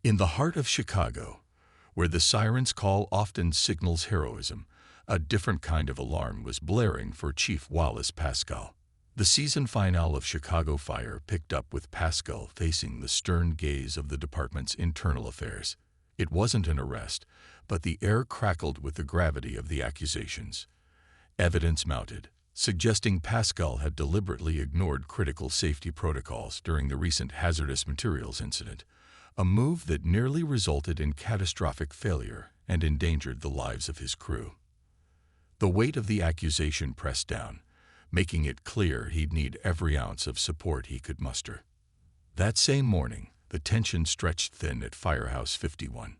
In the heart of Chicago, where the siren's call often signals heroism, a different kind of alarm was blaring for Chief Wallace Pascal. The season finale of Chicago Fire picked up with Pascal facing the stern gaze of the department's internal affairs. It wasn't an arrest, but the air crackled with the gravity of the accusations. Evidence mounted, suggesting Pascal had deliberately ignored critical safety protocols during the recent hazardous materials incident, a move that nearly resulted in catastrophic failure and endangered the lives of his crew. The weight of the accusation pressed down, making it clear he'd need every ounce of support he could muster. That same morning, the tension stretched thin at Firehouse 51.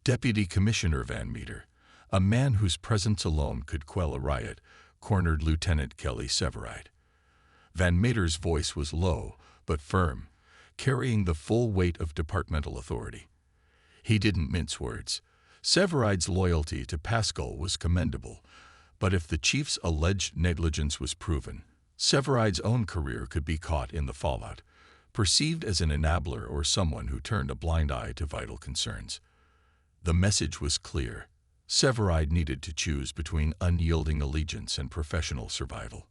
Deputy Commissioner Van Meter, a man whose presence alone could quell a riot, cornered Lieutenant Kelly Severide. Van Meter's voice was low but firm, carrying the full weight of departmental authority. He didn't mince words. Severide's loyalty to Pascal was commendable, but if the chief's alleged negligence was proven, Severide's own career could be caught in the fallout, perceived as an enabler or someone who turned a blind eye to vital concerns. The message was clear. Severide needed to choose between unyielding allegiance and professional survival.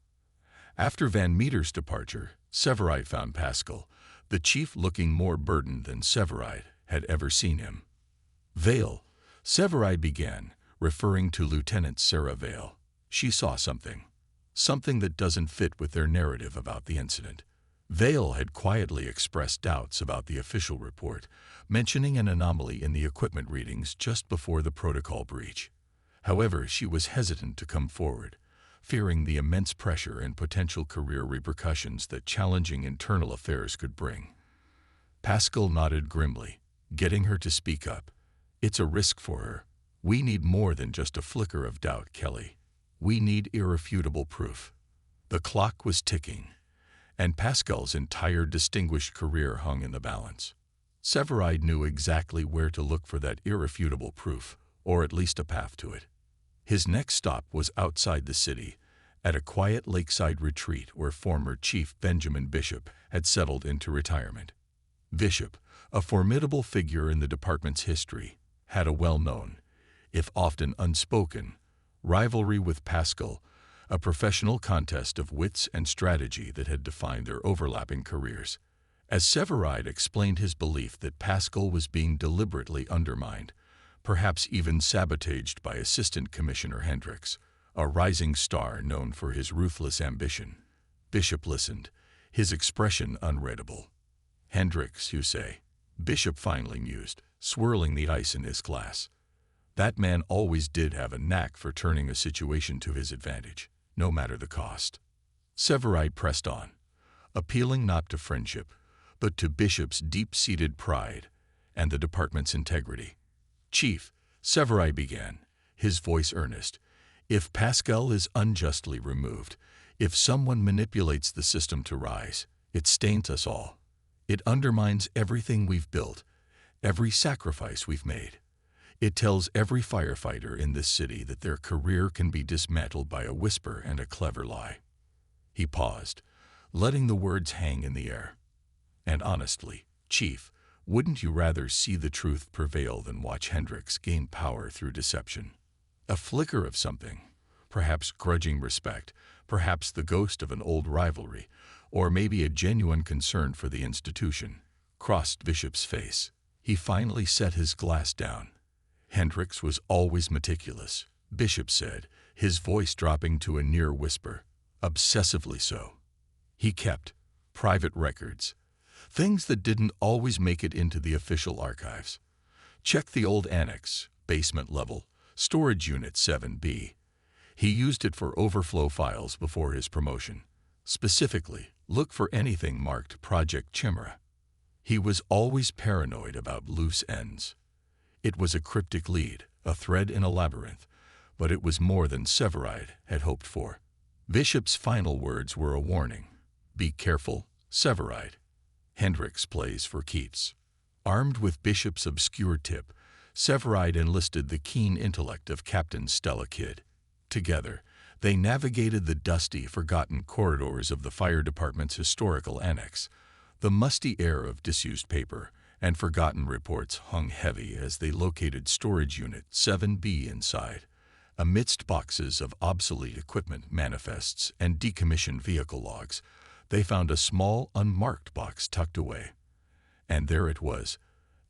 After Van Meter's departure, Severide found Pascal, the chief, looking more burdened than Severide had ever seen him. Vale, Severide began, referring to Lieutenant Sarah Vale. She saw something that doesn't fit with their narrative about the incident. Vale had quietly expressed doubts about the official report, mentioning an anomaly in the equipment readings just before the protocol breach. However, she was hesitant to come forward, fearing the immense pressure and potential career repercussions that challenging internal affairs could bring. Pascal nodded grimly, getting her to speak up. "It's a risk for her. We need more than just a flicker of doubt, Kelly. We need irrefutable proof." The clock was ticking, and Pascal's entire distinguished career hung in the balance. Severide knew exactly where to look for that irrefutable proof, or at least a path to it. His next stop was outside the city, at a quiet lakeside retreat where former Chief Benjamin Bishop had settled into retirement. Bishop, a formidable figure in the department's history, had a well-known, if often unspoken, rivalry with Pascal, a professional contest of wits and strategy that had defined their overlapping careers. As Severide explained his belief that Pascal was being deliberately undermined, perhaps even sabotaged by Assistant Commissioner Hendricks, a rising star known for his ruthless ambition, Bishop listened, his expression unreadable. "Hendricks, you say?" Bishop finally mused, swirling the ice in his glass. That man always did have a knack for turning a situation to his advantage, no matter the cost. Severide pressed on, appealing not to friendship, but to Bishop's deep-seated pride and the department's integrity. "Chief," Severide began, his voice earnest, "if Pascal is unjustly removed, if someone manipulates the system to rise, it stains us all. It undermines everything we've built, every sacrifice we've made. It tells every firefighter in this city that their career can be dismantled by a whisper and a clever lie." He paused, letting the words hang in the air. "And honestly, Chief, wouldn't you rather see the truth prevail than watch Hendricks gain power through deception?" A flicker of something, perhaps grudging respect, perhaps the ghost of an old rivalry, or maybe a genuine concern for the institution, crossed Bishop's face. He finally set his glass down. "Hendricks was always meticulous," Bishop said, his voice dropping to a near whisper, "obsessively so. He kept private records, things that didn't always make it into the official archives. Check the old annex, basement level, storage unit 7B. He used it for overflow files before his promotion. Specifically, look for anything marked Project Chimera. He was always paranoid about loose ends. It was a cryptic lead, a thread in a labyrinth, but it was more than Severide had hoped for." Bishop's final words were a warning. "Be careful, Severide. Hendricks plays for keeps." Armed with Bishop's obscure tip, Severide enlisted the keen intellect of Captain Stella Kidd. Together, they navigated the dusty, forgotten corridors of the fire department's historical annex, the musty air of disused paper and forgotten reports hung heavy as they located storage unit 7B inside. Amidst boxes of obsolete equipment manifests and decommissioned vehicle logs, they found a small, unmarked box tucked away. And there it was,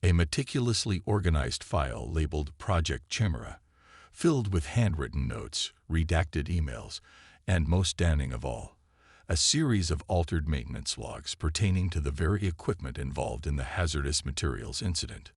a meticulously organized file labeled Project Chimera, filled with handwritten notes, redacted emails, and most damning of all, a series of altered maintenance logs pertaining to the very equipment involved in the hazardous materials incident.